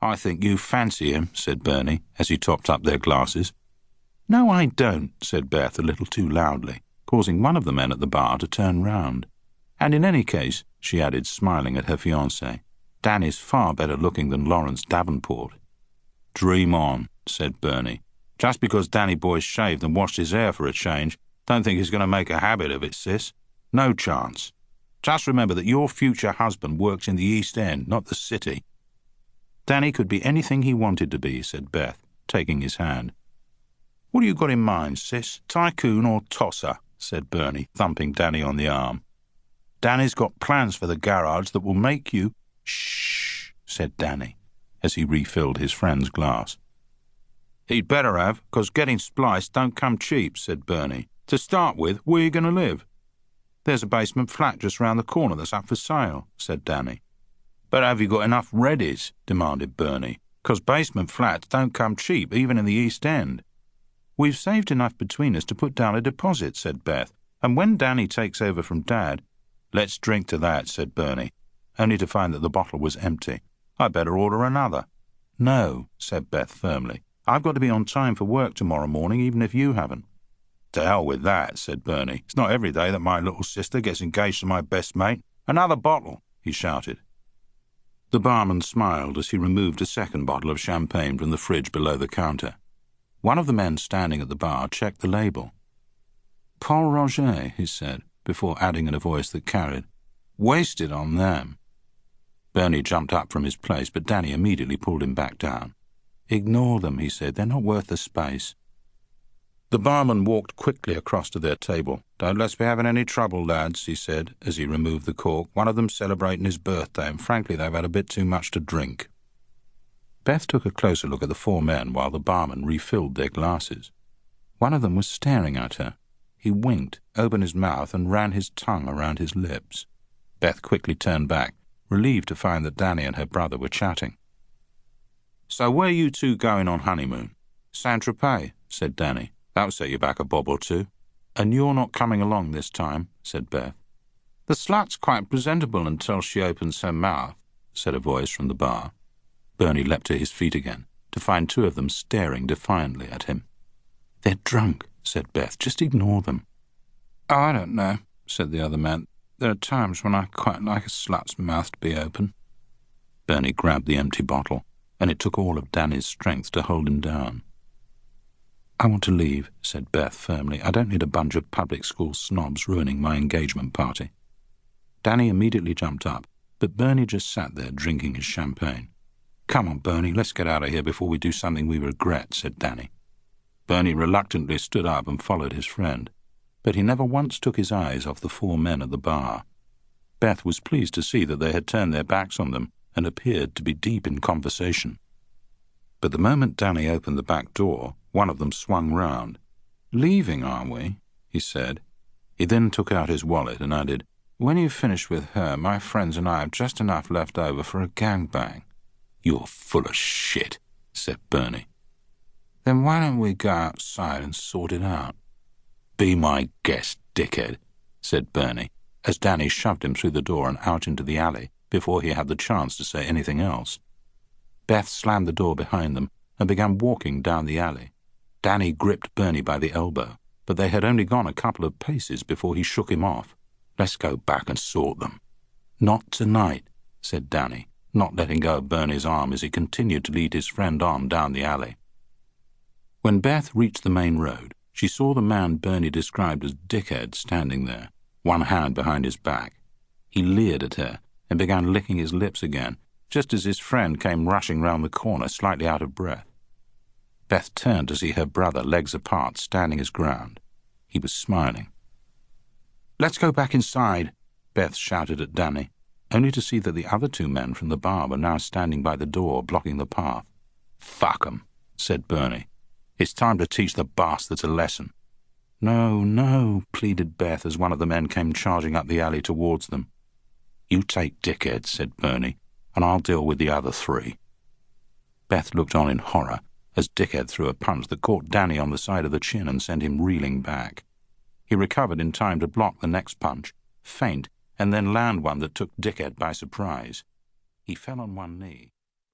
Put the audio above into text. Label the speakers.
Speaker 1: "I think you fancy him," said Bernie, as he topped up their glasses. "No, I don't," said Beth a little too loudly, causing one of the men at the bar to turn round. "And in any case," she added, smiling at her fiancé, "Danny's far better looking than Lawrence Davenport." "Dream on," said Bernie. "Just because Danny boy's shaved and washed his hair for a change, don't think he's going to make a habit of it, sis. No chance. Just remember that your future husband works in the East End, not the City." "Danny could be anything he wanted to be," said Beth, taking his hand. "What have you got in mind, sis? Tycoon or tosser?" said Bernie, thumping Danny on the arm. "Danny's got plans for the garage that will make you—" "Shh," said Danny, as he refilled his friend's glass. "He'd better have, 'cause getting spliced don't come cheap," said Bernie. "To start with, where are you going to live?" "There's a basement flat just round the corner that's up for sale," said Danny. "But have you got enough readies?" demanded Bernie. "'Cause basement flats don't come cheap, even in the East End." "We've saved enough between us to put down a deposit," said Beth, "and when Danny takes over from Dad—" "Let's drink to that," said Bernie, only to find that the bottle was empty. "I'd better order another." "No," said Beth firmly. "I've got to be on time for work tomorrow morning, even if you haven't." "To hell with that," said Bernie. "It's not every day that my little sister gets engaged to my best mate. Another bottle," he shouted. The barman smiled as he removed a second bottle of champagne from the fridge below the counter. One of the men standing at the bar checked the label. "Paul Roger," he said, before adding in a voice that carried, "Wasted on them." Bernie jumped up from his place, but Danny immediately pulled him back down. "Ignore them," he said. "They're not worth the space." The barman walked quickly across to their table. "Don't let's be having any trouble, lads," he said, as he removed the cork. "One of them's celebrating his birthday, and frankly they've had a bit too much to drink." Beth took a closer look at the four men while the barman refilled their glasses. One of them was staring at her. He winked, opened his mouth, and ran his tongue around his lips. Beth quickly turned back, relieved to find that Danny and her brother were chatting. "So where you two going on honeymoon?" "Saint-Tropez," said Danny. "That'll set you back a bob or two." "And you're not coming along this time," said Beth. "The slut's quite presentable until she opens her mouth," said a voice from the bar. Bernie leapt to his feet again, to find two of them staring defiantly at him. "They're drunk," said Beth. "Just ignore them." "Oh, I don't know," said the other man. "There are times when I quite like a slut's mouth to be open." Bernie grabbed the empty bottle, and it took all of Danny's strength to hold him down. "I want to leave," said Beth firmly. "I don't need a bunch of public school snobs ruining my engagement party." Danny immediately jumped up, but Bernie just sat there drinking his champagne. "Come on, Bernie, let's get out of here before we do something we regret," said Danny. Bernie reluctantly stood up and followed his friend, but he never once took his eyes off the four men at the bar. Beth was pleased to see that they had turned their backs on them and appeared to be deep in conversation. But the moment Danny opened the back door, one of them swung round. "Leaving, are we?" he said. He then took out his wallet and added, "When you've finished with her, my friends and I have just enough left over for a gangbang." "You're full of shit," said Bernie. "Then why don't we go outside and sort it out?" "Be my guest, dickhead," said Bernie, as Danny shoved him through the door and out into the alley before he had the chance to say anything else. Beth slammed the door behind them and began walking down the alley. Danny gripped Bernie by the elbow, but they had only gone a couple of paces before he shook him off. "Let's go back and sort them." "Not tonight," said Danny, not letting go of Bernie's arm as he continued to lead his friend on down the alley. When Beth reached the main road, she saw the man Bernie described as Dickhead standing there, one hand behind his back. He leered at her and began licking his lips again, just as his friend came rushing round the corner, slightly out of breath. Beth turned to see her brother, legs apart, standing his ground. He was smiling. "Let's go back inside," Beth shouted at Danny, only to see that the other two men from the bar were now standing by the door, blocking the path. "Fuck 'em," said Bernie. "It's time to teach the bastards a lesson." "No, no," pleaded Beth as one of the men came charging up the alley towards them. "You take Dickhead," said Bernie, "and I'll deal with the other three." Beth looked on in horror as Dickhead threw a punch that caught Danny on the side of the chin and sent him reeling back. He recovered in time to block the next punch, feint, and then land one that took Dickhead by surprise. He fell on one knee.